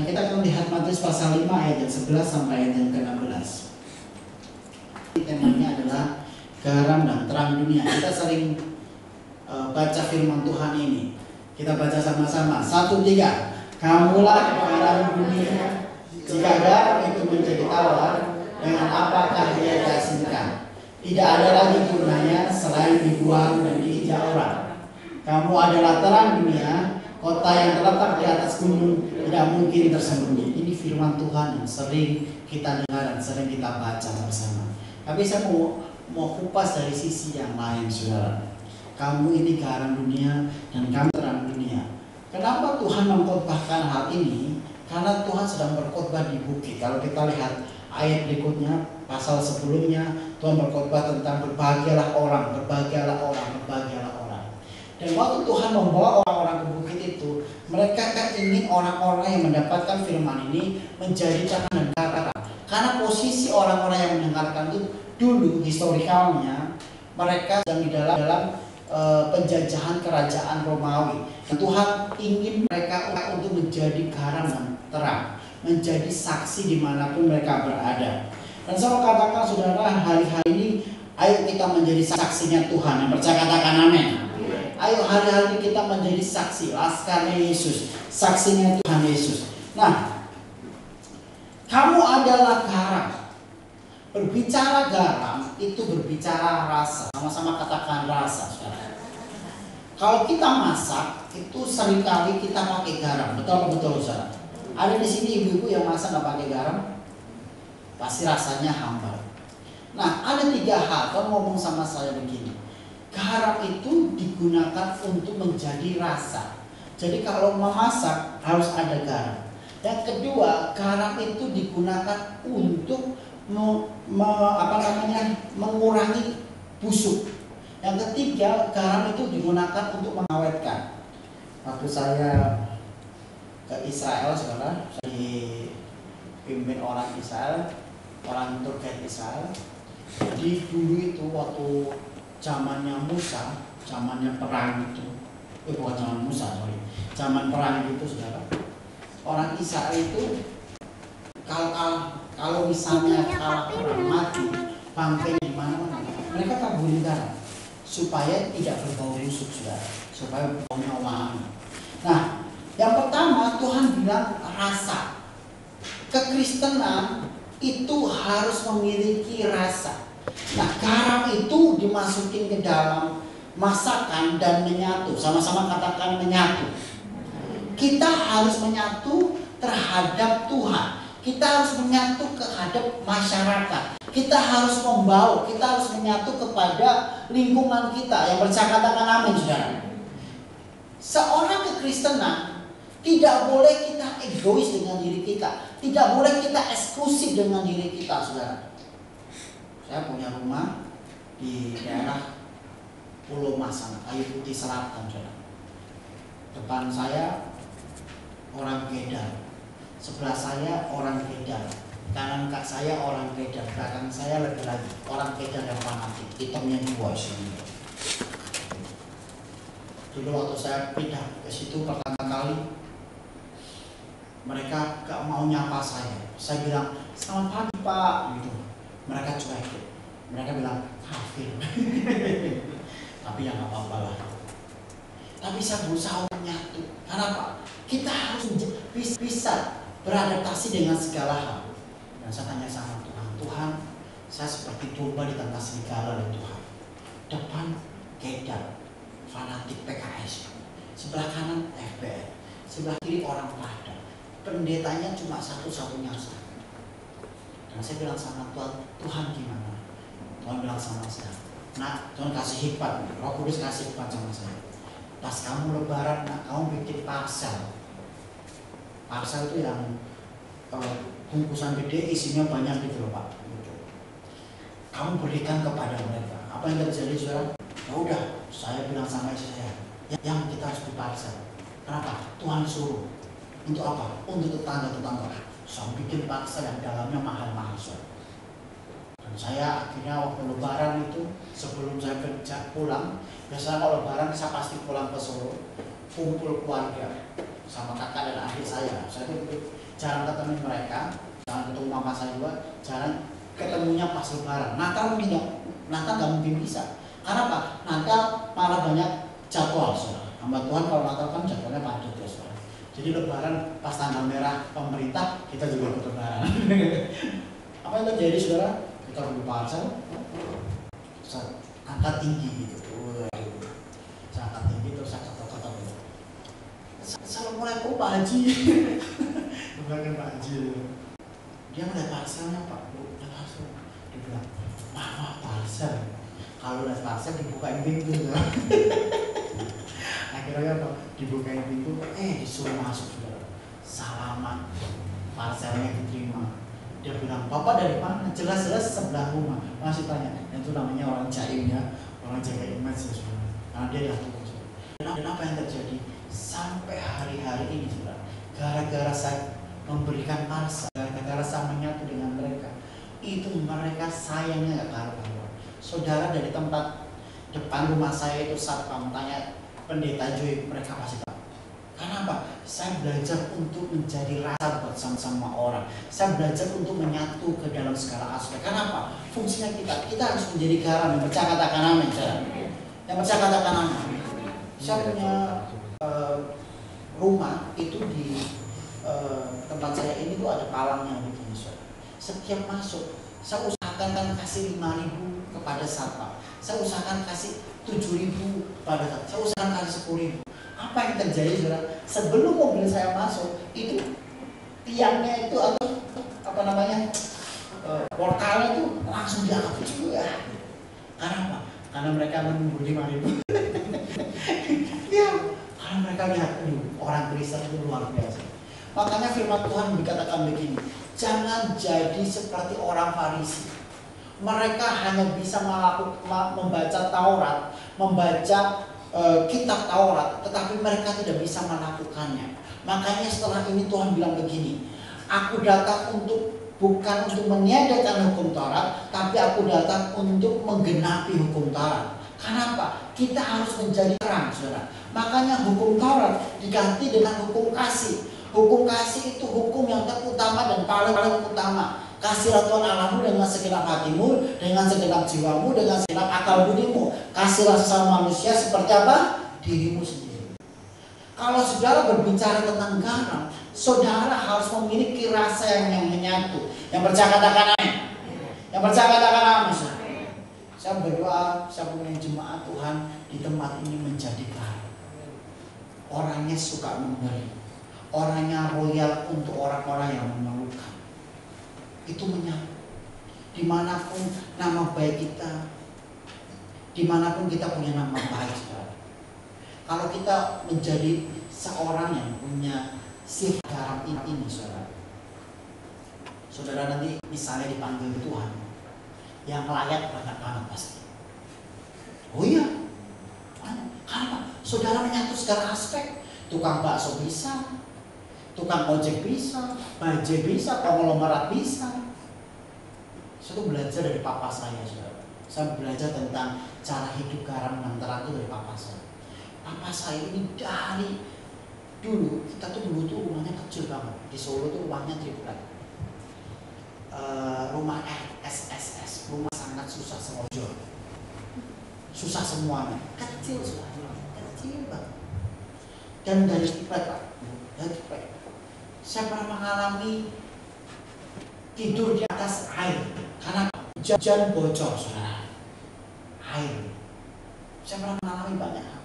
Nah, kita akan lihat Matius pasal 5 ayat yang 11 sampai ayat yang ke-16. Temanya adalah garam dan terang dunia. Kita sering baca firman Tuhan ini. Kita baca sama-sama. 1, 3. Kamulah garam dunia. Jika garam itu menjadi tawar, dengan apakah ia dihasilkan? Tidak ada lagi gunanya selain dibuang dan diinjak orang. Kamu adalah terang dunia. Kota yang terletak di atas gunung tidak mungkin tersembunyi. Ini firman Tuhan yang sering kita dengar dan sering kita baca bersama. Tapi saya mau kupas dari sisi yang lain, saudara. Kamu ini garam dunia dan kamu terang dunia. Kenapa Tuhan mengkhotbahkan hal ini? Karena Tuhan sedang berkhotbah di bukit. Kalau kita lihat ayat berikutnya, pasal sebelumnya, Tuhan berkhotbah tentang berbahagialah orang, berbahagialah orang, berbahagialah orang. Dan waktu Tuhan membawa orang-orang ke bukit itu, mereka kan ingin orang-orang yang mendapatkan firman ini menjadi terang dan garam. Karena posisi orang-orang yang mendengarkan itu dulu historikalnya mereka sedang di dalam penjajahan kerajaan Romawi. Dan Tuhan ingin mereka untuk menjadi garam dan terang, menjadi saksi dimanapun mereka berada. Dan saya mau katakan saudara, hari-hari ini ayo kita menjadi saksinya Tuhan. Yang percaya katakan amin. Ayo hari-hari kita menjadi saksi laskarnya Yesus, saksinya Tuhan Yesus. Nah, kamu adalah garam. Berbicara garam itu berbicara rasa. Sama-sama katakan rasa, saudara. Kalau kita masak itu seringkali kita pakai garam. Betul apa betul, saudara? Ada di sini ibu-ibu yang masak nggak pakai garam? Pasti rasanya hambar. Nah, ada 3 hal. Kamu ngomong sama saya begini. Garam itu digunakan untuk menjadi rasa. Jadi kalau memasak harus ada garam. Yang kedua, garam itu digunakan untuk mengurangi busuk. Yang ketiga, garam itu digunakan untuk mengawetkan. Waktu saya ke Israel, saudara, saya dipimpin orang Israel, orang Turki Israel. Jadi dulu itu waktu zamannya Musa, zamannya perang itu, bukan zaman Musa, zaman perang itu, saudara. Orang Israel itu kalau misalnya kalah perang mati, bangkai di mana-mana, mereka taburin garam supaya tidak berbau busuk, saudara, supaya baunya wangi. Nah, yang pertama Tuhan bilang rasa. Kekristenan itu harus memiliki rasa. Nah, garam itu dimasukin ke dalam masakan dan menyatu. Sama-sama katakan menyatu. Kita harus menyatu terhadap Tuhan. Kita harus menyatu terhadap masyarakat. Kita harus membawa, kita harus menyatu kepada lingkungan kita. Yang percaya katakan amin, saudara. Seorang kekristenan tidak boleh kita egois dengan diri kita. Tidak boleh kita eksklusif dengan diri kita, saudara. Saya punya rumah di daerah Pulau Mas, Kayu Putih Selatan, saudara. Depan saya orang Kedar, sebelah saya orang Kedar, kanan kak saya orang Kedar, belakang saya lagi orang Kedar yang fanatik, hitamnya di voice. Dulu waktu saya pindah ke situ pertama kali, mereka gak mau nyapa saya. Saya bilang, selamat pagi Pak, gitu. Mereka cuekin. Mereka bilang, kafir. Tapi ya gak apa-apa lah. Tapi saya berusaha menyatu. Kenapa? Kita harus bisa beradaptasi dengan segala hal. Dan saya tanya sama Tuhan, Tuhan, saya seperti domba di tengah serigala oleh Tuhan. Depan Kedar, fanatik PKS. Sebelah kanan FBN. Sebelah kiri orang Padang. Pendetanya cuma satu-satunya saya. Dan saya bilang sama Tuhan, Tuhan gimana? Tuhan bilang sama saya, nah Tuhan kasih hikmat, Roh Kudus kasih hikmat sama saya. Pas kamu lebaran, nah kamu bikin parsel. Parsel itu yang bungkusan gede isinya banyak gitu loh Pak. Gitu. Kamu berikan kepada mereka. Apa yang terjadi, saudara? Ya udah, saya bilang sama istri saya, yang kita harus diparsel. Kenapa? Tuhan suruh. Untuk apa? Untuk tetangga-tetangga. Saya bikin parsel yang dalamnya mahal-mahal, saudara. Dan saya akhirnya waktu lebaran itu, sebelum saya kerja pulang, biasanya kalau lebaran saya pasti pulang ke Solo, kumpul keluarga sama kakak dan adik saya. Saya itu jarang ketemu mereka, jarang ketemu mama saya juga, jarang ketemunya pas lebaran. Natal mungkin nggak mungkin bisa. Karena apa? Natal malah banyak jadwal, saudara. Hamba Tuhan kalau Natal kan jadwalnya padat ya, saudara. Jadi lebaran pas tanggal merah pemerintah, kita juga ikut lebaran. Apa yang terjadi, saudara? Kita beli parcel, angkat tinggi gitu. Saya angkat tinggi terus saya kata-kata gitu. Assalamualaikum Pak Haji. Bukan Pak Haji. Dia ngeliat parcelnya, Pak. Udah langsung. Dia bilang, mama parcel. Kalau udah parcel dibukain pintu. Akhirnya apa? Dibukain pintu, disuruh masuk, saudara. Salaman, parcelnya diterima. Dia bilang, Bapak dari mana? Jelas-jelas sebelah rumah. Masih tanya, itu namanya orang jaim ya, orang jaga image ya, saudara. Karena dia datang, saudara. Dan apa yang terjadi? Sampai hari-hari ini, saudara, gara-gara saya memberikan parcel, gara-gara saya menyatu dengan mereka, itu mereka sayangnya gak karuan. Saudara, dari tempat depan rumah saya itu satpam tanya pendeta Joy, mereka pasti tahu. Karena apa? Saya belajar untuk menjadi rasa buat sama orang. Saya belajar untuk menyatu ke dalam segala aspek. Karena apa? Fungsinya kita harus menjadi garam. Yang percaya katakan amin. Yang percaya katakan amin. Saya punya rumah itu di tempat saya ini tuh ada palangnya begini, saudara. Setiap masuk, saya usahakan kasih 5.000 kepada satpam. Saya usahakan kasih 7.000 pada satpam. Saya usahakan kasih 10.000. Apa yang terjadi, saudara? Sebelum mobil saya masuk, itu tiangnya itu atau apa namanya portalnya itu langsung diangkat juga. Karena apa? Karena mereka menunggu 5.000. Ya, karena mereka lihat orang Kristen itu luar biasa. Makanya firman Tuhan dikatakan begini, jangan jadi seperti orang Farisi. Mereka hanya bisa membaca Taurat, membaca kitab Taurat, tetapi mereka tidak bisa melakukannya. Makanya setelah ini Tuhan bilang begini, aku datang bukan untuk meniadakan hukum Taurat, tapi aku datang untuk menggenapi hukum Taurat. Kenapa? Kita harus menjadi terang, saudara. Makanya hukum Taurat diganti dengan hukum kasih. Hukum kasih itu hukum yang terutama dan paling utama. Kasihlah Tuhan Allahmu dengan segenap hatimu, dengan segenap jiwamu, dengan segenap akal budimu. Kasihlah sesama manusia seperti apa? Dirimu sendiri. Kalau saudara berbicara tentang garam, saudara harus memiliki rasa yang menyatu. Yang percaya katakan amin. Yang percaya katakan amin. Saya berdoa, saya punya jemaat Tuhan di tempat ini menjadi garam. Orangnya suka memberi. Orangnya royal untuk orang-orang yang memerlukan. Itu menyatu. Dimanapun nama baik kita, dimanapun kita punya nama baik, saudara. Kalau kita menjadi seorang yang punya sifat garam ini, saudara. Saudara nanti misalnya dipanggil Tuhan, yang layak banyak banget pasti. Oh iya, karena saudara menyatu segala aspek. Tukang bakso bisa, tukang ojek bisa, bajai bisa, konglomerat bisa. Saya tuh belajar dari papa saya, saudara. Saya belajar tentang cara hidup garam yang teratur dari papa saya. Papa saya ini dari dulu, kita tuh dulu tuh rumahnya kecil banget. Di Solo tuh rumahnya triplek. Rumah SSS, rumah sangat susah selojo. Susah semuanya, kecil sudah, kecil banget. Dan dari triplek, Pak, dari triplek. Saya pernah mengalami tidur di atas air karena hujan bocor, saudara. Air. Saya pernah mengalami banyak hal.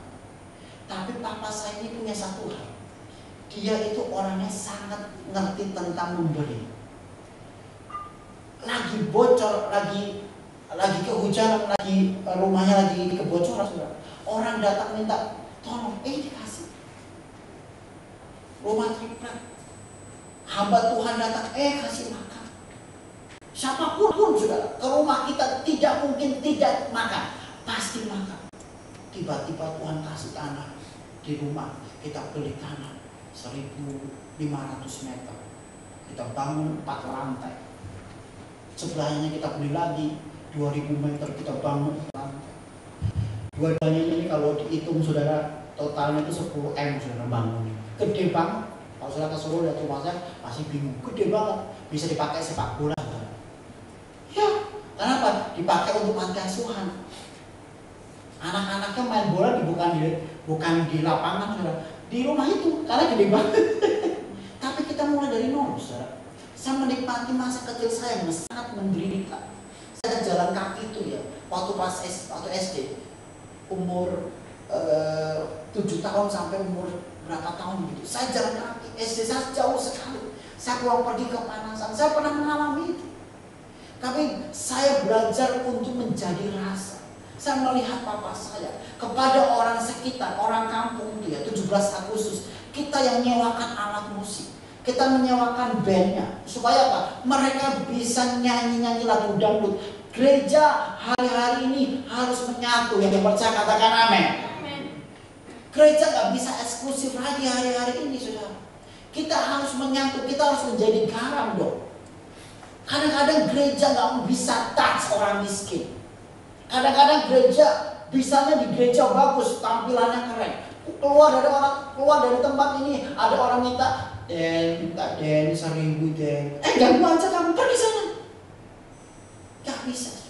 Tapi papa saya ini punya satu hal. Dia itu orangnya sangat ngerti tentang memberi. Lagi bocor, lagi kehujanan, lagi rumahnya lagi kebocoran, saudara. Orang datang minta tolong, dikasih. Rumah triplek. Hamba Tuhan datang, kasih makan. Siapapun saudara, ke rumah kita tidak mungkin tidak makan, pasti makan. Tiba-tiba Tuhan kasih tanah di rumah, kita beli tanah 1.500 meter. Kita bangun 4 lantai. Sebelahnya kita beli lagi 2.000 meter, kita bangun 4 lantai. Dua-duanya ini kalau dihitung saudara, totalnya itu 10 M saudara bangun. Gede banget. Kalau saudara ke Solo lihat rumah saya masih bingung, gede banget, bisa dipakai sepak bola. Ya, kenapa? Dipakai untuk panti asuhan. Anak-anaknya main bola bukan di lapangan, saudara, di rumah itu, karena gede banget. Tapi kita mulai dari nol, saudara. Saya menikmati masa kecil saya yang sangat menderita. Saya jalan kaki itu ya, waktu SD, umur 7 tahun sampai umur berapa tahun gitu. Saya jalan kaki, SD saya jauh sekali. Saya pulang pergi ke Panasan, saya pernah mengalami itu. Tapi saya belajar untuk menjadi rasa. Saya melihat papa saya kepada orang sekitar, orang kampung dia 17 Agustus, kita yang nyewakan alat musik, kita menyewakan bandnya supaya apa? Mereka bisa nyanyi-nyanyi lagu dangdut. Gereja hari-hari ini harus menyatu. Yang percaya katakan amin. Gereja gak bisa eksklusif lagi hari-hari ini, saudara. Kita harus menyatu, kita harus menjadi garam dong. Kadang-kadang gereja gak bisa touch orang miskin. Kadang-kadang gereja, bisanya di gereja bagus, tampilannya keren. Keluar dari tempat ini, ada orang minta, minta 1.000 Den. Ganggu aja kamu, pergi sana. Gak bisa.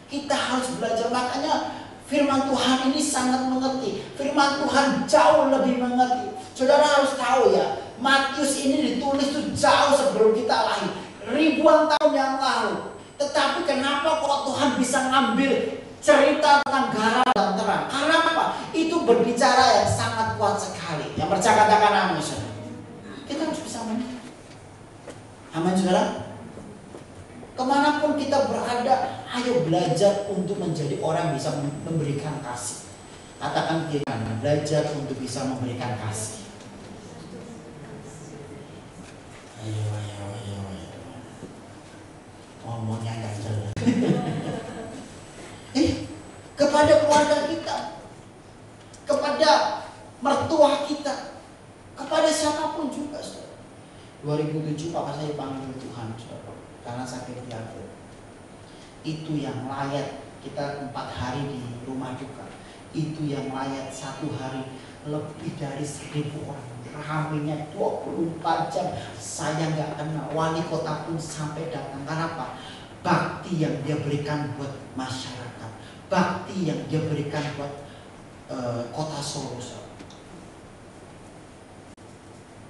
Kita harus belajar, makanya firman Tuhan ini sangat mengerti. Firman Tuhan jauh lebih mengerti. Saudara harus tahu ya, Matius ini ditulis tuh jauh sebelum kita lahir, ribuan tahun yang lalu. Tetapi kenapa kok Tuhan bisa ngambil cerita tentang garam dan terang? Karena apa? Itu berbicara yang sangat kuat sekali. Yang percaya katakan amin, saudara. Kita harus bisa mengerti. Amin, saudara. Kemanapun kita berada, ayo belajar untuk menjadi orang yang bisa memberikan kasih. Katakan kita belajar untuk bisa memberikan kasih. Ayo. Ngomongnya nggak jelas. Kepada keluarga kita, kepada mertua kita, kepada siapapun juga, saudara. 2007 papa saya dipanggil Tuhan, saudara, karena sakit jantung. Itu yang layak kita 4 hari di rumah duka. Itu yang layak 1 hari lebih dari 1.000 orang. Ramainya 24 jam. Saya nggak kenal, wali kota pun sampai datang. Kenapa? Bakti yang dia berikan buat masyarakat, bakti yang dia berikan buat kota Solo.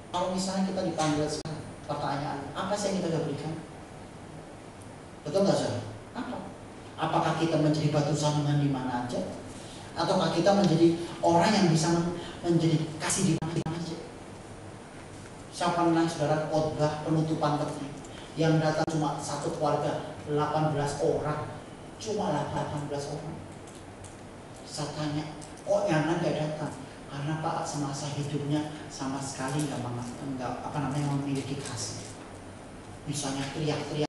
Kalau misalnya kita dipanggil sekarang, pertanyaan apa sih yang kita udah berikan? Betul nggak, saudara? Apa? Apakah kita menjadi batu sandungan di mana aja? Ataukah kita menjadi orang yang bisa menjadi kasih di mana aja? Saya pernah, saudara, khotbah penutupan peti yang datang cuma satu keluarga, 18 orang, cuma 18 orang. Saya tanya, kok yang nggak datang? Karena Pak semasa hidupnya sama sekali nggak memiliki kasih. Misalnya teriak-teriak.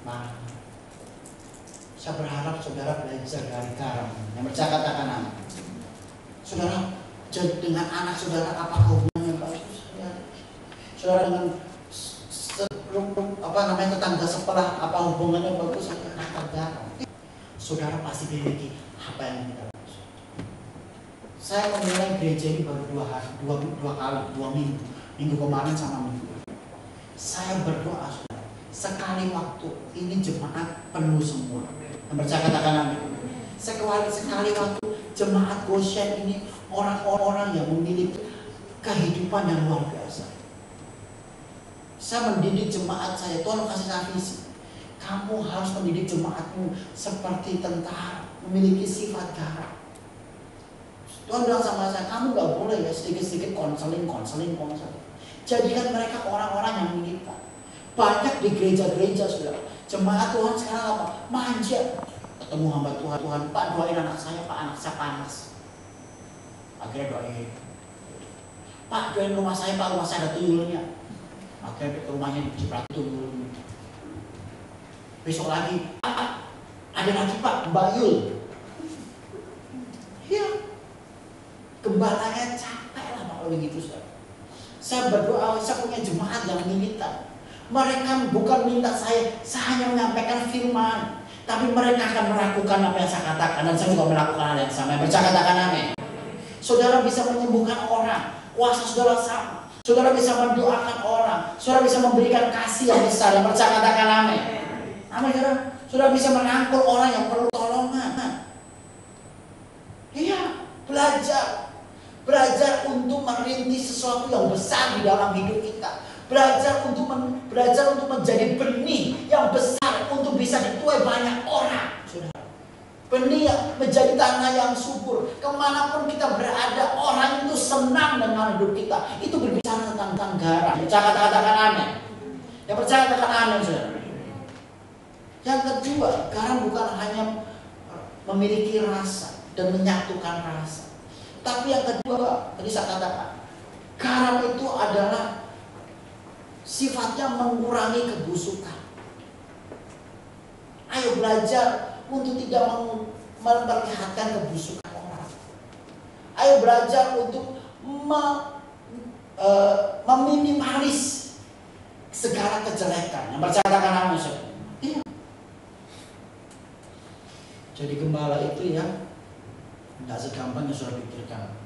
Nah, saya berharap saudara belajar dari garam. Yang percaya katakan amin. Saudara, dengan anak saudara apakah hubungannya bagus? Saudara dengan tetangga sebelah apa hubungannya bagus? Garam. Saudara pasti memiliki apa yang kita bagus. Saya memulai gereja ini baru 2 minggu. Minggu kemarin sama minggu. Saya berdoa, saudara, sekali waktu ini jemaat penuh semua. Yang percaya katakan amin. Sekali waktu jemaat Goshen ini orang-orang yang memiliki kehidupan yang luar biasa. Saya mendidik jemaat saya, Tuhan kasih saya visi. Kamu harus mendidik jemaatmu seperti tentara, memiliki sifat garam. Tuhan bilang sama saya, kamu gak boleh ya sedikit-sedikit konseling. Jadikan mereka orang-orang yang militan. Banyak di gereja-gereja, saudara. Jemaat Tuhan sekarang apa? Manja. Ketemu hamba Tuhan, Pak doain anak saya, Pak anak saya panas. Akhirnya doain. Pak doain rumah saya, Pak rumah saya ada tuyulnya. Akhirnya rumahnya diciprat tuyul. Besok lagi, ada lagi Pak, Mbak Yul. Ya, gembalanya capek lah Pak kalau begitu, saudara. Saya berdoa, saya punya jemaat yang militan. Mereka bukan minta saya hanya menyampaikan firman, tapi mereka akan melakukan apa yang saya katakan, dan saya juga melakukan hal yang sama. Percaya katakan amin. Saudara bisa menyembuhkan orang, kuasa saudara sama. Saudara bisa mendoakan orang, saudara bisa memberikan kasih yang besar. Yang percaya katakan amin. Amin, saudara. Saudara bisa merangkul orang yang perlu tolongan. Iya, belajar untuk merintis sesuatu yang besar di dalam hidup kita. Belajar untuk menjadi benih yang besar untuk bisa dituai banyak orang. Saudara, benih yang menjadi tanah yang subur. Kemanapun kita berada, orang itu senang dengan hidup kita. Itu berbicara tentang garam. Percaya katakan amin. Yang percaya katakan amin, saudara. Yang kedua, garam bukan hanya memiliki rasa dan menyatukan rasa. Tapi yang kedua, tadi saya katakan, garam itu adalah sifatnya mengurangi kebusukan. Ayo belajar untuk tidak memperlihatkan kebusukan orang. Ayo belajar untuk meminimalis segala kejelekan. Yang percaya katakan amin, saudara. Iya. Jadi gembala itu ya nggak segampang yang sudah pikirkan.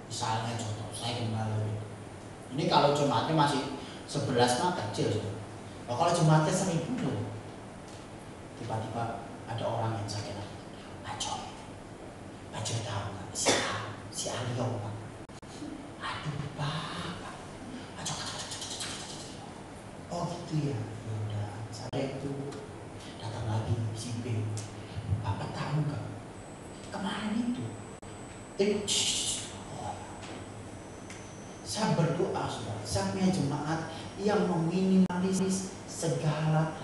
Misalnya contoh, saya gembala itu. Ini kalau jemaatnya masih 11 mah kecil. Nah, kalau jemaatnya 1000 loh. Tiba-tiba ada orang yang sakit hati. Pak Joy tahu nggak si Alio Pak? Aduh Pak. Oh gitu ya. Udah, saya itu datang lagi si B. Bapak tahu nggak? Kemarin itu. Saya berdoa, saudara, saya punya jemaat yang meminimalis segala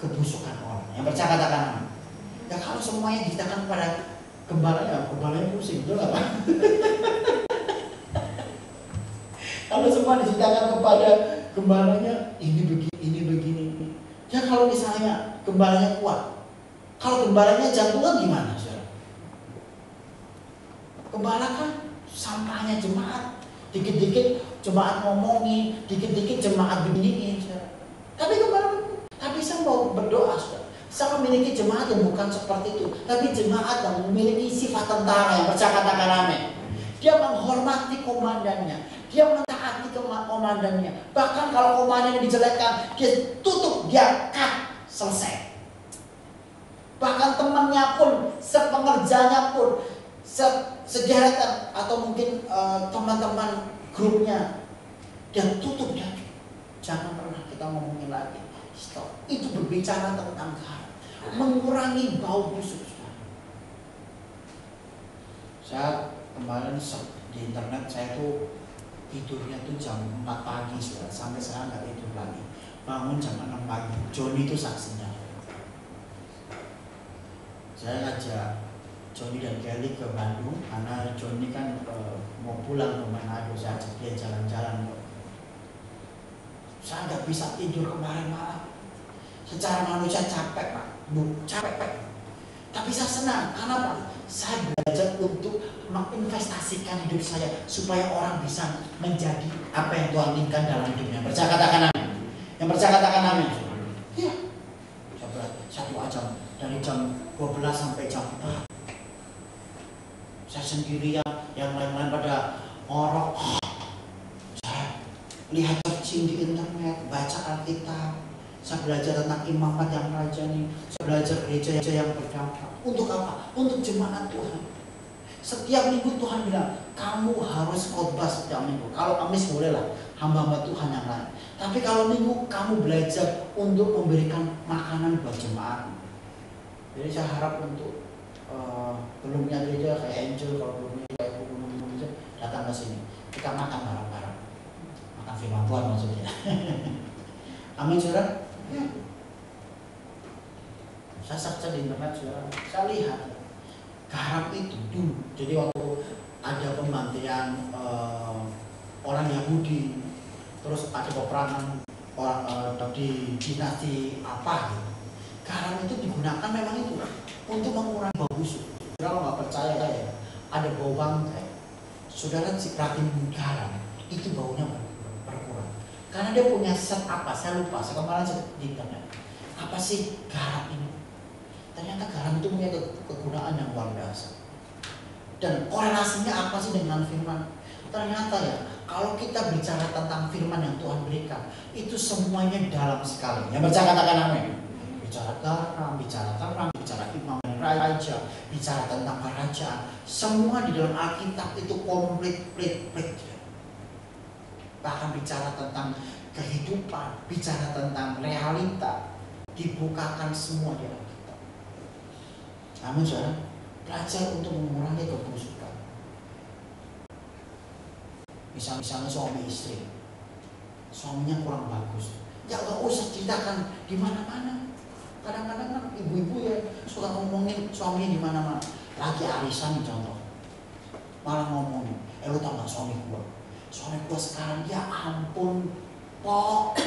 kebusukan orang. Yang percaya katakan amin. Ya kalau semuanya diceritakan kepada gembalanya pusing, betul nggak Pak? Kalau semua diceritakan kepada gembalanya, ini begini. Ya kalau misalnya gembalanya kuat, kalau gembalanya jantungan gimana, saudara? Gembala kan sampahnya jemaat. Dikit-dikit jemaat ngomongin, dikit-dikit jemaat beginiin. Tapi saya mau berdoa, saudara. Saya memiliki jemaat yang bukan seperti itu, tapi jemaat yang memiliki sifat tentara. Yang percaya katakan amin. Dia menghormati komandannya, dia mentaati komandannya. Bahkan kalau komandannya dijelekkan, dia tutup, dia cut, selesai. Bahkan temannya pun, sepengerjanya pun, sederetan atau mungkin teman-teman grupnya, dia tutup dia. Jangan pernah kita ngomongin lagi. Stop. Itu berbicara tentang garam, mengurangi bau busuk. Saya kemarin di internet, saya tuh tidurnya tuh jam 4 pagi saudara. Sampai saya nggak tidur lagi, bangun jam 6 pagi. Johnny itu saksinya. Saya ngajak Johnny dan Kelly ke Bandung karena Johnny kan mau pulang ke Manado. Saya ajak dia jalan-jalan. Saya nggak bisa tidur kemarin malam. Secara manusia capek Pak, capek. Tapi saya senang, karena Pak, saya belajar untuk menginvestasikan hidup saya supaya orang bisa menjadi apa yang Tuhan inginkan dalam hidupnya. Percaya katakan amin. Yang percaya katakan amin. Iya. Saya doa dari jam 12 sampai jam 4. Saya sendirian, yang lain-lain pada ngorok. Saya lihat searching di internet, baca Alkitab. Saya belajar tentang imamat yang rajani. Saya belajar gereja yang berdampak. Untuk apa? Untuk jemaat Tuhan. Setiap minggu Tuhan bilang, kamu harus khotbah setiap minggu. Kalau Kamis bolehlah, hamba-hamba Tuhan yang lain. Tapi kalau minggu kamu belajar untuk memberikan makanan buat jemaat. Jadi saya harap untuk belumnya gereja kayak Angel, kalau belumnya kayak gereja, datang ke sini. Kita makan bareng-bareng. Makan firman Tuhan maksudnya. Amin, saudara. Ya. Saya search di internet, saudara. Saya lihat garam itu dulu. Jadi waktu ada pembantaian orang Yahudi, terus ada peperangan orang di dinasti apa gitu. Garam itu digunakan memang itu untuk mengurangi bau busuk. Kalau nggak percaya saya, ada bau bangkai. Saudara perhatiin garam itu baunya berkurang. Karena dia punya zat apa? Saya lupa. Saya kemarin di internet. Apa sih garam ini? Ternyata garam itu punya kegunaan yang luar biasa. Dan korelasinya apa sih dengan firman? ternyata ya, kalau kita bicara tentang firman yang Tuhan berikan, itu semuanya dalam sekali. Yang baca katakan amin. Bicara garam, bicara terang, bicara imam dan raja, bicara tentang kerajaan. Semua di dalam Alkitab itu komplit. Bahkan bicara tentang kehidupan, bicara tentang realita, dibukakan semua di Alkitab. Amin, saudara. Belajar untuk mengurangi kebusukan. Misalnya suami istri, suaminya kurang bagus, ya gak usah ceritakan di mana-mana. Kadang-kadang kan ibu-ibu ya suka ngomongin suaminya di mana-mana. Lagi arisan nih contoh, malah ngomongin, lu tau gak suami gua sekarang, ya ampun, pok.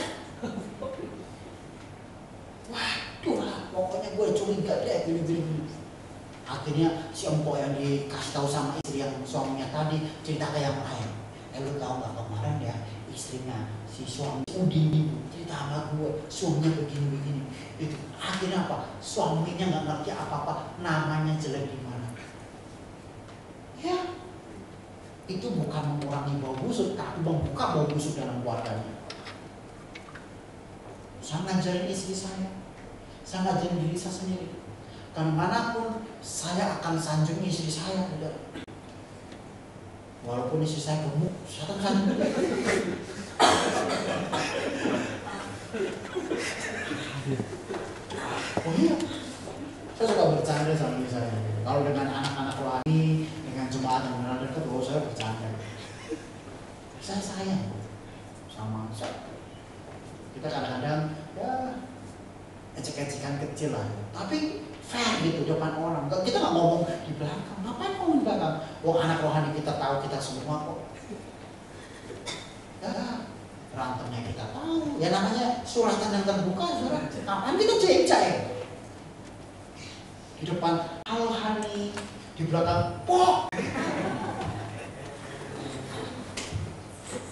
Waduh lah, pokoknya gue curiga deh gini. Akhirnya si empok yang dikasih tahu sama istri yang suaminya tadi cerita ke yang lain. Lu tahu nggak kemarin ya istrinya si suami Udin cerita sama gue, suaminya begini. Itu akhirnya apa? Suaminya nggak ngerti apa-apa, namanya jelek di mana. Ya, itu bukan mengurangi bau busuk, tapi membuka bau busuk dalam keluarganya. Saya ngajarin istri saya ngajarin diri saya sendiri. Kemanapun saya akan sanjung istri saya, tidak. Walaupun istri saya gemuk, saya akan sanjung. Oh iya, saya suka bercanda sama istri saya. Kalau dengan anak-anak rohani, dengan jemaat yang benar dekat, saya bercanda. Saya sayang sama saya. Kita kadang-kadang ya ecek-ecekan kecil lah, tapi fair gitu depan orang. Kita nggak ngomong di belakang. Ngapain ngomong di belakang? Anak rohani kita tahu kita semua kok. Ya, berantemnya kita tahu. Ya namanya suratan yang terbuka, saudara. Kapan kita cek-cek? Di depan rohani, di belakang pok.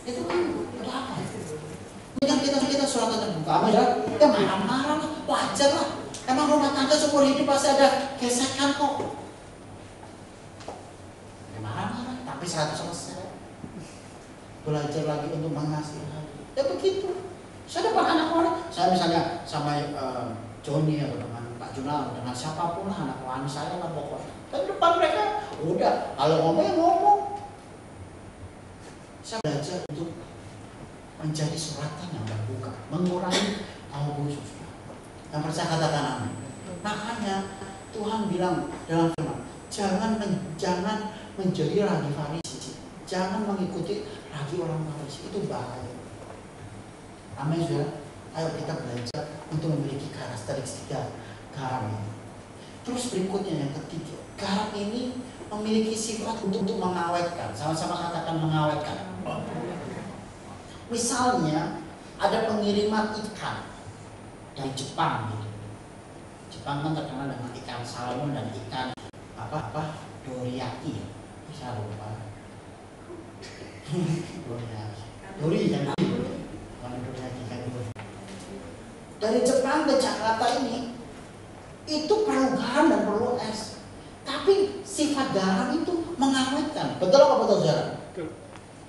Itu apa? Kita suratan terbuka, ya marah-marah lah, wajar lah. Emang rumah tangga seumur hidup pasti ada gesekan kok. Ya marah-marah, tapi saat selesai belajar lagi untuk mengasihi. Ya begitu. Saya depan anak orang, saya misalnya sama Joni atau dengan Pak Junal, dengan siapapun lah anak rohani saya lah pokoknya. Tapi depan mereka, udah kalau ngomong ya ngomong. Saya belajar untuk menjadi suratan yang terbuka, mengurangi bau busuk. Yang percaya katakan amin. Makanya Tuhan bilang dalam firman, jangan menjadi ragi Farisi, jangan mengikuti ragi orang Farisi, itu bahaya. Amin, saudara. Ayo kita belajar untuk memiliki karakteristik garam ini. Terus berikutnya yang ketiga, garam ini memiliki sifat untuk mengawetkan. Sama-sama katakan mengawetkan. Misalnya ada pengiriman ikan dari Jepang gitu. Jepang kan terkenal dengan ikan salmon dan ikan dorayaki ya. Bisa lupa. Dori kan. Kalau dorayaki kan dori. Dari Jepang ke Jakarta ini itu perlu garam dan perlu es. Tapi sifat garam itu mengawetkan. Betul apa betul, saudara?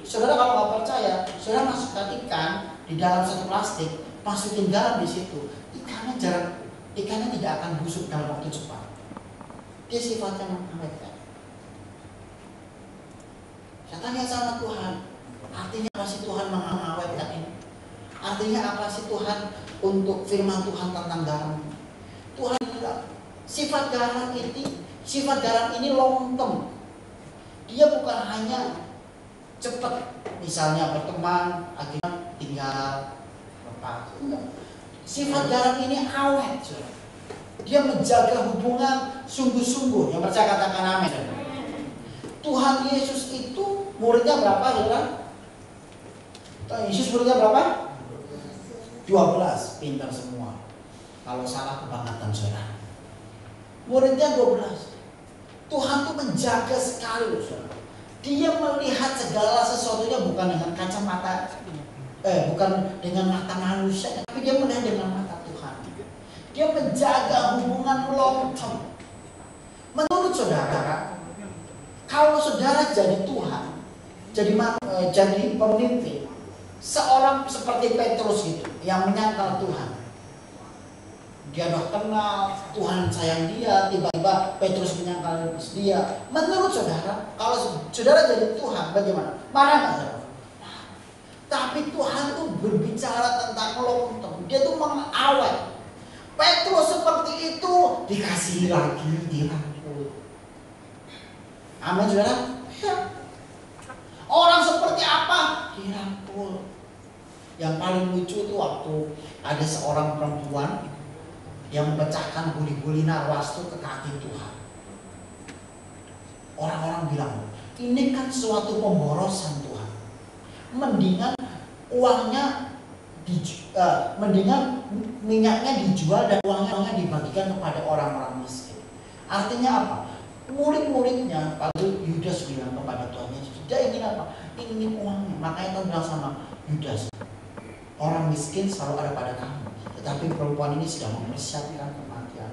Saudara kalau nggak percaya, saudara masukkan ikan di dalam satu plastik, masukin garam di situ, ikannya tidak akan busuk dalam waktu cepat. Dia sifatnya mengawetkan. Saya tanya sama Tuhan, artinya apa sih Tuhan mengawetkan ini? Artinya apa sih Tuhan untuk firman Tuhan tentang garam? Tuhan bilang, sifat garam ini long term. Dia bukan hanya cepat, misalnya berteman, akhirnya tinggal lepas. Sifat garam ini awet. Dia menjaga hubungan sungguh-sungguh. Yang percaya katakan amin. Tuhan Yesus itu muridnya berapa, saudara? Yesus muridnya berapa? 12, pintar semua. Kalau salah kebangetan, saudara. Muridnya 12. Tuhan tuh menjaga sekali, saudara. Dia melihat segala sesuatunya bukan dengan kacamata, bukan dengan mata manusia, tapi dia melihat dengan mata Tuhan. Dia menjaga hubungan long term. Menurut saudara, kalau saudara jadi Tuhan, jadi pemimpin. Seorang seperti Petrus itu yang menyangkal Tuhan. Dia udah kenal Tuhan sayang dia, tiba-tiba Petrus menyangkal dia. Menurut saudara, kalau saudara jadi Tuhan, bagaimana? Marah nggak saudara? Tapi Tuhan tuh berbicara tentang lontong. Dia tuh mengawet. Petrus seperti itu dikasih lagi, dirangkul. Amin saudara? Ya. Orang seperti apa? Dirangkul. Yang paling lucu itu waktu ada seorang perempuan yang memecahkan guli-guli narwastu ke kaki Tuhan. Orang-orang bilang, ini kan suatu pemborosan Tuhan. Mendingan uangnya mendingan minyaknya dijual dan uangnya dibagikan kepada orang-orang miskin. Artinya apa? Murid-muridnya, lalu Yudas bilang kepada Tuhan Yesus, dia ingin apa? Ingin uangnya. Makanya Tuhan bilang sama Yudas, orang miskin selalu ada pada kamu, tetapi perempuan ini sudah mempersiapkan kematian.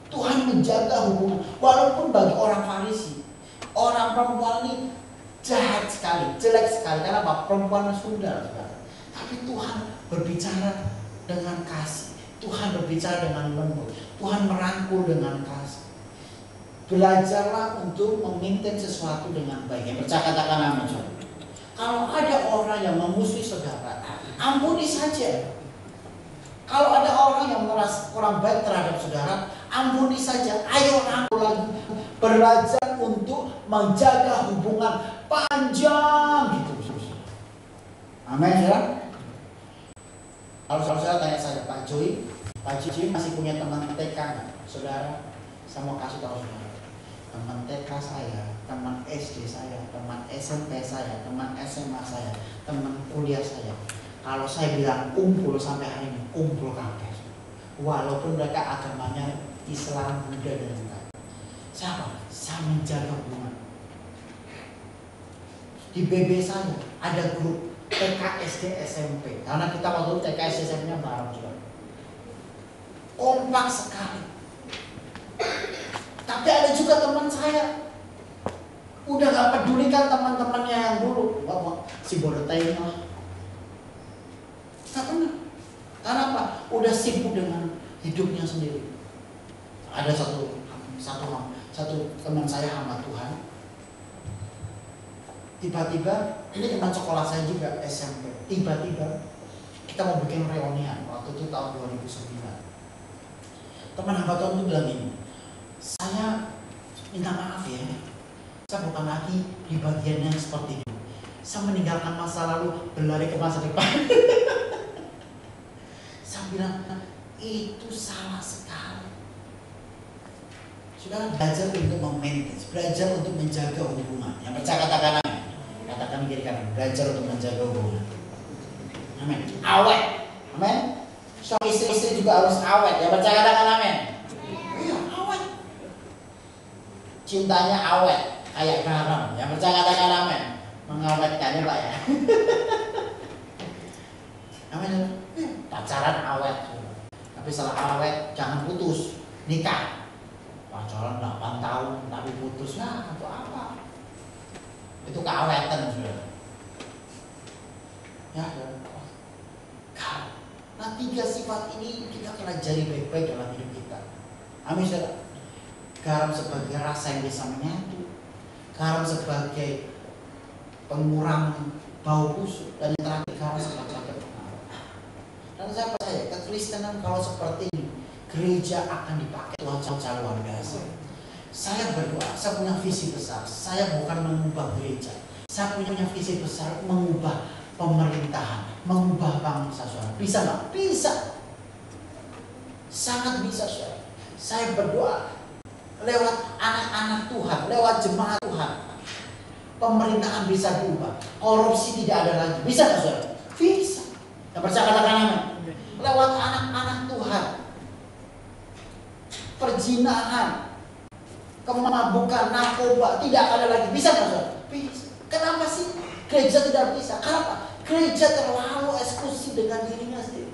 Tuhan menjaga hubungan, walaupun bagi orang Farisi, orang perempuan ini jahat sekali, jelek sekali. Karena apa? Perempuan Sunda. Tapi Tuhan berbicara dengan kasih. Tuhan berbicara dengan lembut. Tuhan merangkul dengan kasih. Belajarlah untuk memaintain sesuatu dengan baik. Yang percaya katakan amin. Kalau ada orang yang memusuhi saudara, ampuni saja. Kalau ada orang yang merasa kurang baik terhadap saudara, ampuni saja. Ayo rangkul lagi. Belajar untuk menjaga hubungan panjang gitu. Amin ya. Kalau saudara tanya saya, Pak Joy masih punya teman TK nggak? Saudara, saya mau kasih tahu saudara. Teman TK saya, teman SD saya, teman SMP saya, teman SMA saya, teman kuliah saya. Kalau saya bilang kumpul sampai hari ini, kumpul kabeh. Walaupun mereka agamanya Islam, Buddha dan lain-lain. Siapa? Saya menjaga hubungan. Di BB saya ada grup TK, SD, SMP. Karena kita waktu TK, SD, SMP-nya bareng juga. Kompak sekali. Tapi ada juga teman saya udah gak pedulikan teman-temannya yang dulu. Si bodoh lah. Gak pernah. Karena apa? Udah sibuk dengan hidupnya sendiri. Ada satu teman saya hamba Tuhan. Tiba-tiba, ini teman sekolah saya juga SMP. Tiba-tiba kita mau bikin reunian waktu itu tahun 2009. Teman hamba Tuhan itu bilang gini, saya minta maaf ya, saya bukan lagi di bagian yang seperti itu. Saya meninggalkan masa lalu, berlari ke masa depan. Saya bilang, itu salah sekali. Sudah belajar untuk memaintain, belajar untuk menjaga hubungan. Yang percaya katakan amin. Katakan kiri kanan, belajar untuk menjaga hubungan. Amin. Awet. Amin. Suami istri juga harus awet. Yang percaya katakan amin. Iya, awet. Cintanya awet, kayak garam. Yang percaya katakan amin. Mengawetkannya Pak ya. Amin. Pacaran awet. Tapi setelah awet jangan putus, nikah. Pacaran 8 tahun tapi putus, nah itu apa? Itu keawetan sudah. Ya. Nah 3 sifat ini kita pelajari baik-baik dalam hidup kita. Amin saudara. Garam sebagai rasa yang bisa menyatu, garam sebagai pengurang bau busuk, dan yang terakhir garam sebagai pengaruh. Dan saya percaya kekristenan kalau seperti ini, gereja akan dipakai Tuhan secara luar biasa. Saya berdoa, saya punya visi besar. Saya bukan mengubah gereja, saya punya visi besar mengubah pemerintahan, mengubah bangsa saudara. Bisa nggak? Bisa. Sangat bisa saudara. Saya berdoa lewat anak-anak Tuhan, lewat jemaat Tuhan, pemerintahan bisa diubah, korupsi tidak ada lagi. Bisa nggak saudara? Bisa. Yang percaya katakan amin. Lewat anak-anak Tuhan, perzinahan, kemabukan, narkoba tidak ada lagi. Bisa nggak saudara? Bisa. Kenapa sih gereja tidak bisa? Kenapa? Gereja terlalu eksklusif dengan dirinya sendiri,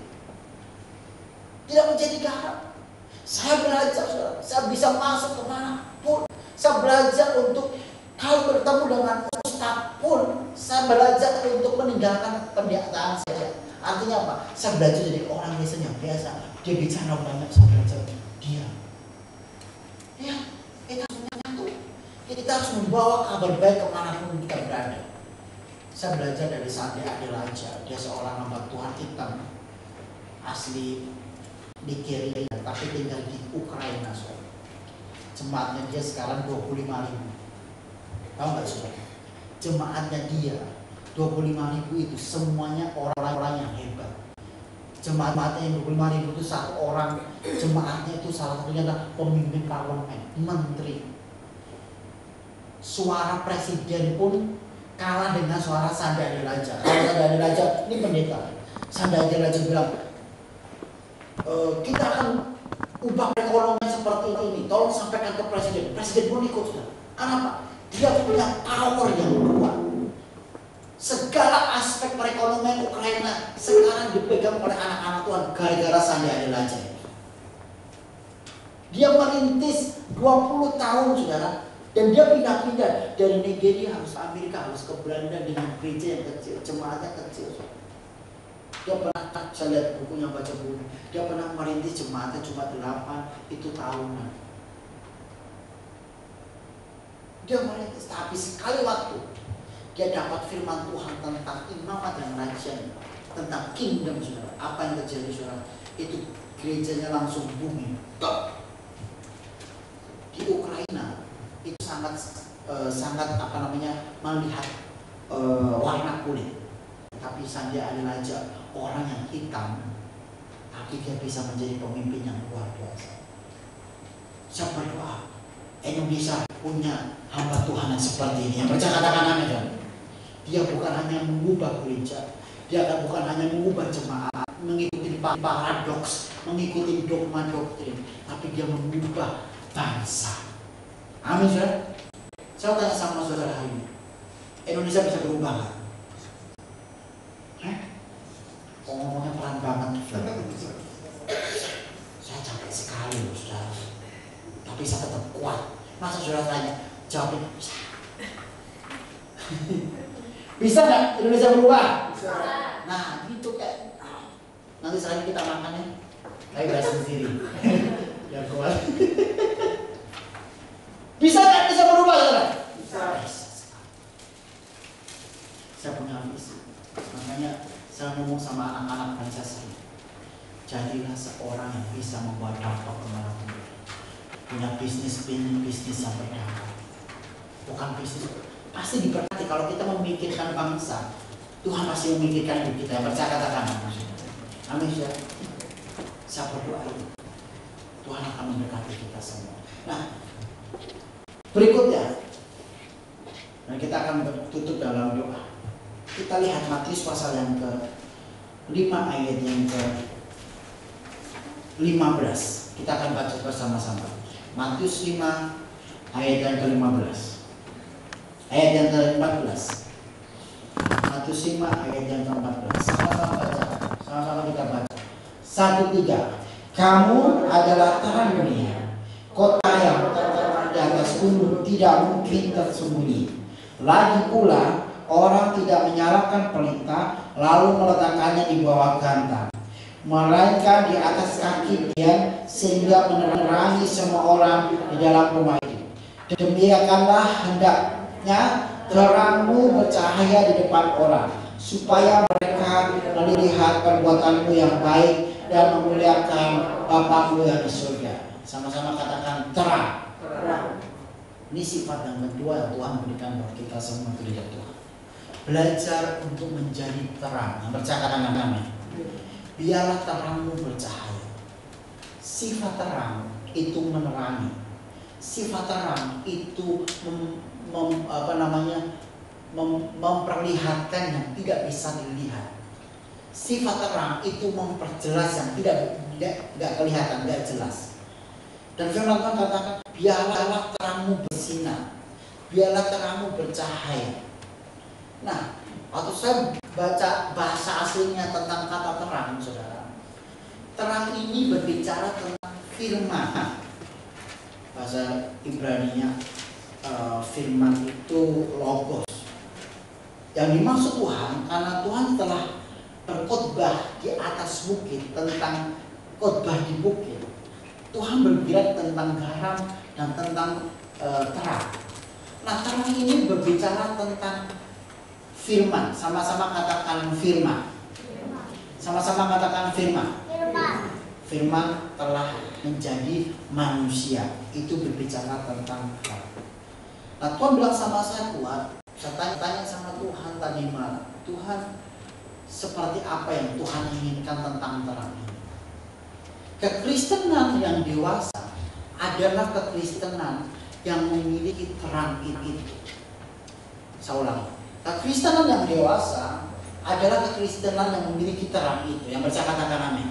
tidak menjadi garam. Saya belajar, saudara. Saya bisa masuk kemana pun. Saya belajar untuk kalau bertemu dengan Alkitab pun saya belajar untuk meninggalkan penderitaan saja. Artinya apa? Saya belajar jadi orang Kristen yang biasa. Dia bicara banyak, saya belajar dia. Ya, kita harus menyatu. Kita harus membawa kabar baik kemanapun kita berada. Saya belajar dari Sandy Adelaja. Dia seorang hamba Tuhan hitam, asli Nigeria, tapi tinggal di Ukraina. Jemaatnya dia sekarang 25.000. Tahu nggak saudara? Jemaatnya dia 25.000 itu semuanya orang-orang yang hebat. Jemaatnya yang 25.000 itu satu orang, jemaatnya itu salah satunya adalah pemimpin parlemen, menteri. Suara presiden pun kalah dengan suara Sandy Adelaja. Kalau Sandy Adelaja ini pendeta, Sandy Adelaja bilang, kita akan ubah perekonomian seperti ini. Tolong sampaikan ke presiden. Presiden pun ikut. Kenapa? Dia punya power yang kuat. Segala aspek perekonomian Ukraina sekarang dipegang oleh anak-anak Tuhan gara-gara Sandy Adelaja. Dia merintis 20 tahun, saudara. Dan dia pindah-pindah dari Nigeria harus ke Amerika, harus ke Belanda dengan gereja yang kecil, jemaatnya kecil. Dia pernah, saya lihat bukunya, baca buku, dia pernah merintis jemaatnya cuma 8 itu tahunan. Dia merintis, tapi sekali waktu dia dapat firman Tuhan tentang imamat dan rajian, tentang kingdom, saudara. Apa yang terjadi, saudara? Itu gerejanya langsung booming. Di Ukraina itu sangat melihat warna kulit. Tapi Sandy Adelaja orang yang hitam, tapi dia bisa menjadi pemimpin yang luar biasa. Saya berdoa Indonesia punya hamba Tuhan yang seperti ini, yang percaya, katakan amin. Dia bukan hanya mengubah gereja, dia bukan hanya mengubah jemaat, mengikuti paradoks, mengikuti dogma doktrin, tapi dia mengubah bangsa. Amin, saudara. Saya tanya sama saudara hari ini, Indonesia bisa berubah nggak? Ngomongnya pelan banget. Saya capek sekali loh, saudara. Tapi saya tetap kuat. Masa saudara tanya, jawabnya bisa. Bisa nggak Indonesia berubah? Bisa. Nah, gitu kan. Nanti sekali kita makan ya. Saya berasa sendiri. Biar kuat. Bisa nggak Indonesia berubah, saudara? Bisa. Saya punya visi. Makanya saya ngomong sama anak-anak bangsa saya, jadilah seorang yang bisa membuat dampak kemanapun. Punya bisnis yang berdampak. Bukan bisnis, pasti diberkati. Kalau kita memikirkan bangsa, Tuhan pasti memikirkan hidup kita. Yang percaya katakan amin. Saya berdoa itu Tuhan akan memberkati kita semua. Nah, berikutnya, dan kita akan tutup dalam doa. Kita lihat Matius pasal yang ke-5 ayat yang ke-15. Kita akan baca bersama-sama. Matius 5 ayat yang ke-15. Ayat yang ke-14. Matius 5 ayat yang ke-14. Sama-sama baca. Sama-sama kita baca. 1, 3. Kamu adalah terang dunia. Kota yang terletak di atas gunung tidak mungkin tersembunyi. Lagi pula, orang tidak menyalakan pelita lalu meletakkannya di bawah gantang, melainkan di atas kaki dia sehingga menerangi semua orang di dalam rumah itu. Demikianlah hendaknya terangmu bercahaya di depan orang, supaya mereka melihat perbuatanmu yang baik dan memuliakan Bapamu yang di surga. Sama-sama katakan terang. Ini sifat yang kedua yang Tuhan berikan buat kita semua di dalam Tuhan. Belajar untuk menjadi terang. Yang percaya katakan amin. Biarlah terangmu bercahaya. Sifat terang itu menerangi. Sifat terang itu memperlihatkan yang tidak bisa dilihat. Sifat terang itu memperjelas yang tidak kelihatan, tidak jelas. Dan firman Tuhan katakan, biarlah terangmu bersinar, biarlah terangmu bercahaya. Nah, waktu saya baca bahasa aslinya tentang kata terang, saudara, terang ini berbicara tentang firman. Bahasa Ibrani-nya firman itu logos. Yang dimaksud Tuhan, karena Tuhan telah berkhotbah di atas bukit tentang khotbah di bukit. Tuhan berbicara tentang garam dan tentang terang. Nah, terang ini berbicara tentang firman. Sama-sama katakan firman. Sama-sama katakan firman. Firman telah menjadi manusia. Itu berbicara tentang terang. Nah, Tuhan bilang sama saya, saya tanya sama Tuhan tadi malam, Tuhan, seperti apa yang Tuhan inginkan tentang terang ini? Kekristenan yang dewasa adalah kekristenan yang memiliki terang itu. Saya ulang, kekristenan yang dewasa adalah kekristenan yang memiliki terang itu. Yang percaya katakan amin.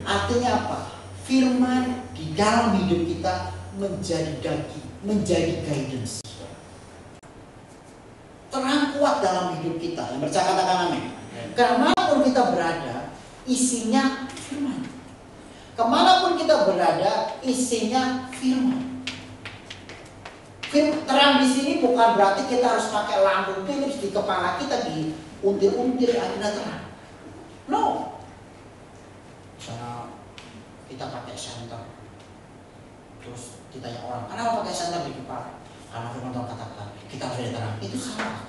Artinya apa? Firman di dalam hidup kita menjadi daging, menjadi guidance. Terang kuat dalam hidup kita. Yang percaya katakan amin. Kemanapun kita berada, isinya firman. Kemanapun kita berada, isinya firman. Terang di sini bukan berarti kita harus pakai lampu Philips di kepala kita, di untir-untir akhirnya terang. No. Misalnya kita pakai senter, terus ditanya orang, kenapa pakai senter di kepala? Karena firman Tuhan katakan kita harus ada terang. Itu salah.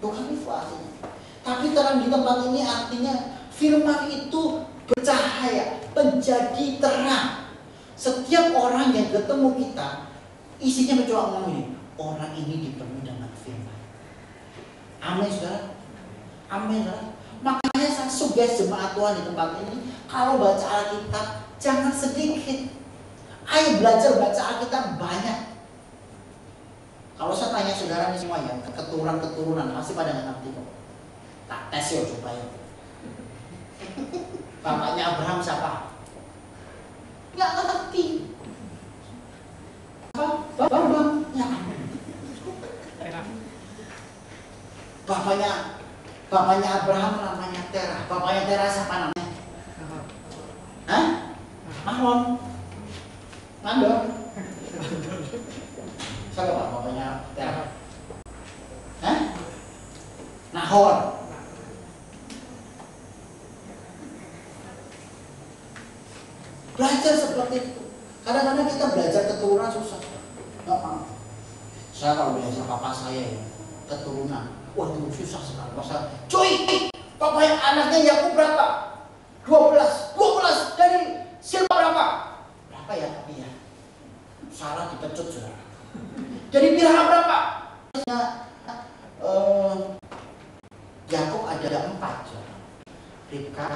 Bukan itu artinya. Tapi terang di tempat ini artinya firman itu bercahaya, menjadi terang. Setiap orang yang ketemu kita, isinya cuma ngomong ini, orang ini dipenuhi dengan firman. Amin, saudara. Amin, saudara. Makanya saya sugesti jemaat Tuhan di tempat ini, kalau baca Alkitab jangan sedikit. Ayo belajar baca Alkitab banyak. Kalau saya tanya saudara ini semua ya, keturunan pasti pada ngerti kok. Tak tes ya coba ya. Bapaknya Abraham siapa? Nggak ngerti. Bapaknya Bapaknya Abraham namanya Terah. Bapaknya Terah siapa namanya? Hah? Mahlon. Mandor. Siapa bapaknya Terah? Hah? Nahor. Belajar seperti itu. Kadang-kadang kita belajar keturunan susah. Nggak mau. Saya kalau belajar papa saya ya, keturunan, wah itu susah sekali. Masa, cuy, papa yang anaknya Yakub berapa? 12 dari Silpa berapa? Berapa ya tapi ya? Salah dipecut saudara. Dari Bilha berapa? Yakub ada 4 saudara. Ribka,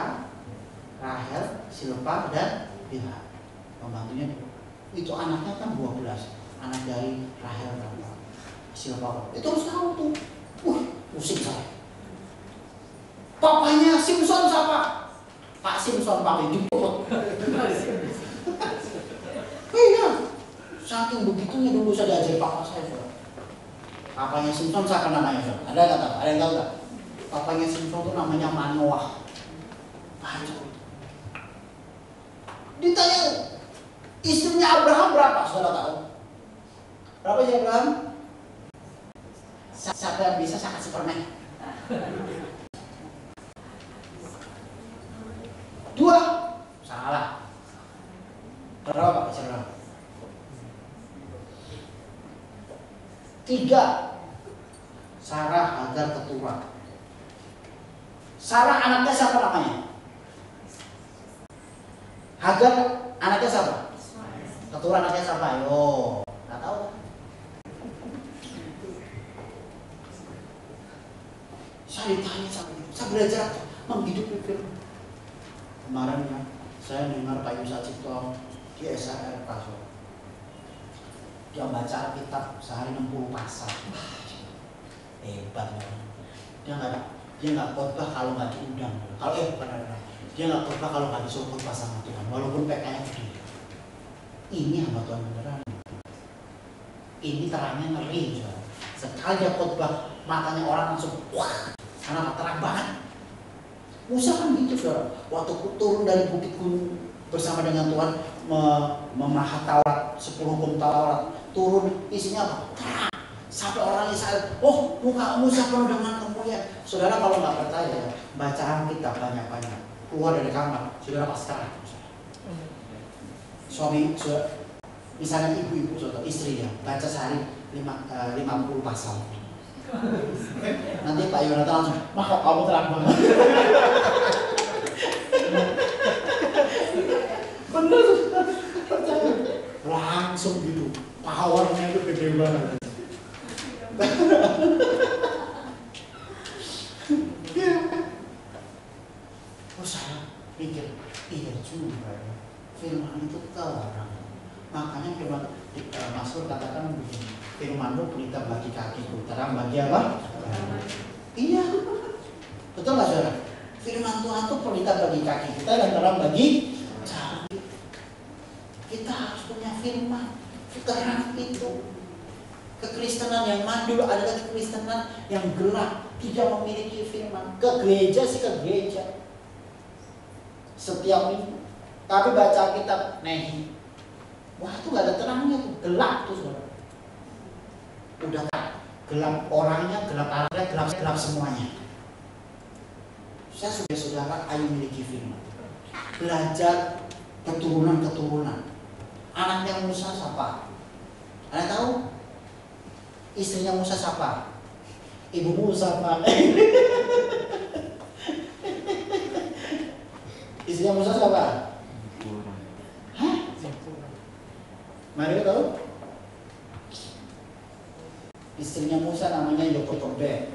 Rahel, Silpa dan Bilha. Pembantunya itu anaknya kan 12. Anak dari Rahel dan Silpa. Itu harus tahu tuh. Pusing saya. Papanya Simpson siapa? Pak Simpson pakai jemput. Iya. Saking begitunya dulu saya diajari papa saya. Papanya Simpson siapa namanya? Ada yang tahu? Ada yang tahu nggak? Papanya Simpson itu namanya Manoah. Kacau. Ditanya istrinya Abraham berapa? Saudara tahu? Berapa sih Abraham? Siapa yang bisa saya kasih permen? 2. Salah. Berapa Pak? Saudara? 3. Sarah Hagar keturah. Sarah anaknya siapa namanya? Hagar anaknya siapa? Keturah anaknya siapa? Ayo, nggak tahu. Saya ditanya sama itu, saya belajar menghidupi firman. Kemarin ya, saya dengar Pak Yusa Cipto di SRR Pasor. Dia baca Alkitab sehari 60 pasal. Hebat ya. Dia nggak khotbah kalau nggak diundang. Dia nggak khotbah kalau nggak disuruh khotbah sama Tuhan. Walaupun PK-nya gede. Ini hamba Tuhan beneran. Ini terangnya ngeri. Sekali dia khotbah, matanya orang langsung wah. Karena terang banget. Musa kan gitu saudara. Waktu turun dari bukit gunung bersama dengan Tuhan memahat Taurat, 10 hukum Taurat, turun isinya apa? Terang. Sampai orang Israel, oh muka Musa penuh dengan ya. Saudara kalau nggak percaya, bacaan kita banyak-banyak. Keluar dari kamar, saudara paskaran. Suami, misalnya ibu-ibu, istri ya, baca sehari 50 pasal. Nanti Pak Yonatan langsung, "Mah kok kamu terang banget." Bener, percaya. Langsung gitu, powernya itu gede banget. Terus saya mikir, iya juga ya, firman itu terang. Makanya firman Mazmur katakan begini, firman-Mu pelita bagi kakiku, terang bagi apa? Iya, betul nggak saudara? Firman Tuhan itu pelita bagi kaki kita dan terang bagi jalan. Kita harus punya firman, terang itu. Kekristenan yang mandul adalah kekristenan yang gelap, tidak memiliki firman. Ke gereja sih ke gereja setiap minggu, tapi baca kitab nehi. Wah, itu gak ada terangnya tuh, gelap tuh saudara. Udah gelap orangnya, gelap arahnya, gelap semuanya. Saya sudah saudara, ayo miliki firman. Belajar keturunan-keturunan. Anaknya Musa siapa? Anda tahu? Istrinya Musa siapa? Ibu Musa siapa? Istrinya Musa siapa? Hah? Mari tahu? Istrinya Musa namanya Yokotobed.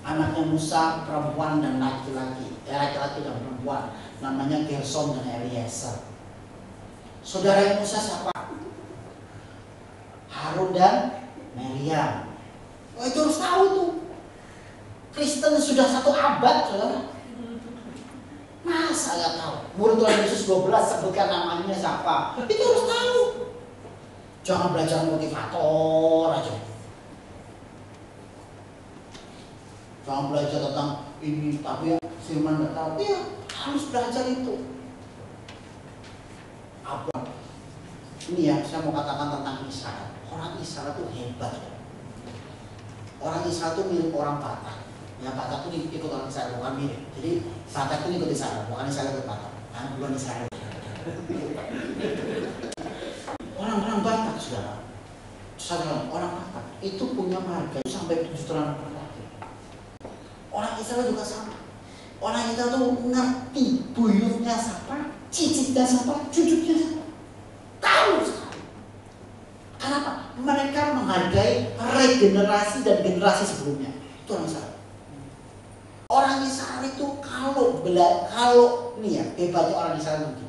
Anaknya Musa perempuan dan laki-laki. Laki-laki dan perempuan. Namanya Gersom dan Eliezer. Saudara Musa siapa? Harun dan Meriam. Oh, itu harus tahu tuh. Kristen sudah 1 abad, saudara. Masa nggak tahu? Murid Tuhan Yesus 12 sebutkan namanya siapa? Itu harus tahu. Jangan belajar motivator aja. Jangan belajar tentang ini, tapi firman nggak tahu. Iya, harus belajar itu. Apa? Ini ya, saya mau katakan tentang Israel. Orang Israel itu hebat. Orang Israel itu mirip orang Batak. Ya, Batak itu ikut orang Israel, bukan mirip. Jadi Batak itu ikut Israel, bukan Israel ikut Batak. Bukan Israel. Orang-orang Batak, saudara, orang Batak itu punya marga sampai 7 tahun terakhir. Orang Israel juga sama. Orang Israel itu ngerti buyutnya siapa, cicitnya siapa, cucunya siapa. Tahu sekali. Kenapa? Mereka menghargai regenerasi dan generasi sebelumnya. Itu orang Israel. Orang Israel itu kalau nih ya, hebatnya orang Israel itu.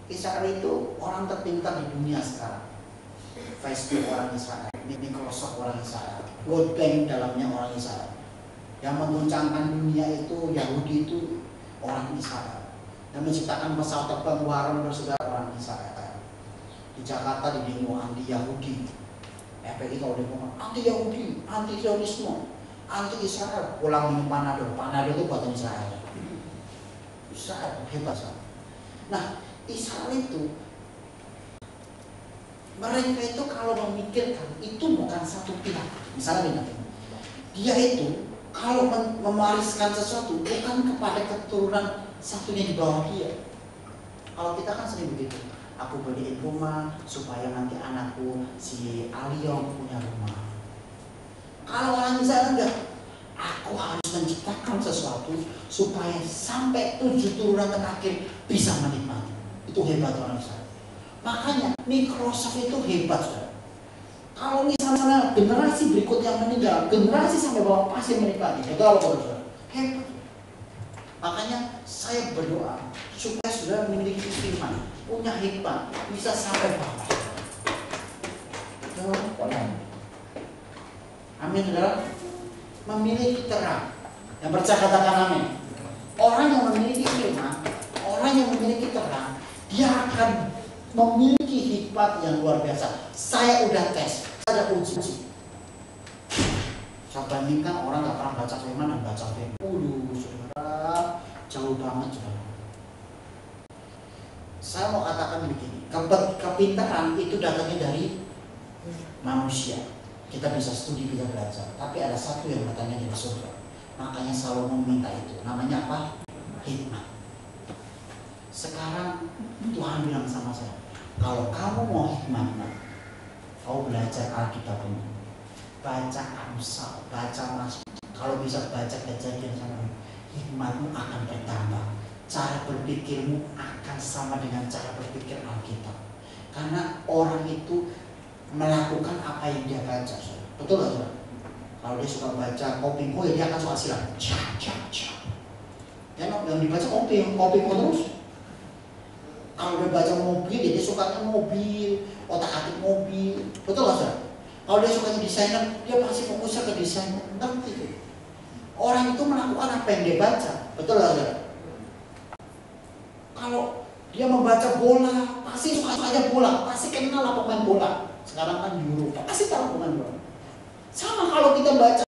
Israel itu orang terpintar di dunia sekarang. Facebook orang Israel, Microsoft orang Israel, World Bank dalamnya orang Israel. Yang mengguncangkan dunia itu Yahudi itu orang Israel. Yang menciptakan pesawat terbang Warren bersaudara orang Israel. Di Jakarta di demo anti Yahudi. FPI kalau demo anti Yahudi, anti Zionisme, anti Israel. Pulang minum Panadol. Panadol itu buatan Israel. Israel hebat sekali. Nah, Israel itu mereka itu kalau memikirkan itu bukan satu pihak. Misalnya dia itu kalau mewariskan sesuatu bukan kepada keturunan satunya di bawah dia. Kalau kita kan sering begitu. Aku beliin rumah supaya nanti anakku si Aliong punya rumah. Kalau orang Israel enggak, aku harus menciptakan sesuatu supaya sampai 7 turunan terakhir bisa menikmati. Itu hebat orang Israel. Makanya Microsoft itu hebat, saudara. Kalau misalnya generasi berikutnya meninggal, generasi sampai bawah pasti menikmati. Betul apa saudara? Hebat. Makanya saya berdoa supaya saudara memiliki firman, punya hikmat, bisa sampai bawah. Amin, saudara. Memiliki terang. Yang percaya katakan amin. Orang yang memiliki firman, orang yang memiliki terang, dia akan memiliki hikmat yang luar biasa. Saya udah tes, saya udah uji. Saya bandingkan orang nggak pernah baca firman dan baca firman. Saudara, jauh banget, saudara. Saya mau katakan begini, kepintaran itu datangnya dari manusia. Kita bisa studi, bisa belajar. Tapi ada satu yang katanya di surga. Makanya Salomo minta itu. Namanya apa? Hikmat. Sekarang Tuhan bilang sama saya, kalau kamu mau hikmat, kau belajar Alkitab ini. Baca Amsal, baca Mazmur. Kalau bisa baca Kejadian sama hikmatmu akan bertambah. Cara berpikirmu akan sama dengan cara berpikir Alkitab. Karena orang itu melakukan apa yang dia baca. Betul gak saudara? Kalau dia suka baca Koping, ya dia akan suka silang. Yang dibaca Koping terus. Kalau dia baca mobil, dia sukanya mobil, otak-atik mobil. Betul gak saudara? Kalau dia sukanya desainer, dia pasti fokusnya ke desain. Ngerti itu. Orang itu melakukan apa yang dia baca. Betul gak saudara? Kalau dia membaca bola, pasti suka aja bola, pasti kenal lah pemain bola. Sekarang kan Euro, pasti tahu pemain bola. Sama kalau kita baca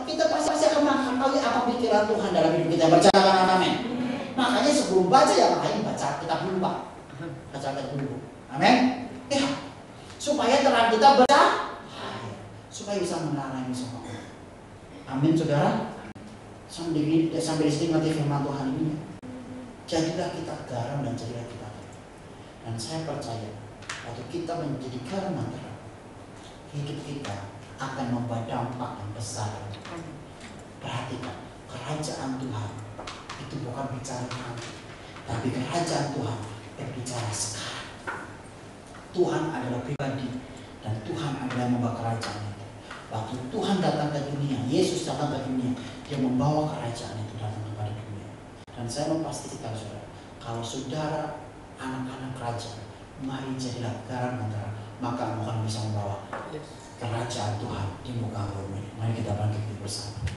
kita pasti akan mengetahui apa pikiran Tuhan dalam hidup kita. Percayakan, amin. Makanya sebelum baca yang lain, baca kita dulu, Pak. Baca kita dulu. Amin. Ya, supaya terang kita baca, supaya bisa menarangi semua. Amin, saudara. Sambil istimewa firman Tuhan ini. Jadilah kita garam dan jadilah kita terang. Dan saya percaya waktu kita menjadi garam dan terang, hidup kita akan membawa dampak yang besar. Perhatikan, kerajaan Tuhan itu bukan bicara nanti, tapi kerajaan Tuhan berbicara sekarang. Tuhan adalah pribadi dan Tuhan adalah membawa kerajaan itu. Waktu Tuhan datang ke dunia, Yesus datang ke dunia, dia membawa kerajaan itu datang kepada dunia. Dan saya memastikan saudara, kalau saudara anak-anak kerajaan, mari jadilah garam dan terang, maka kamu akan bisa membawa kerajaan Tuhan di muka bumi. Mari kita bangkit bersama.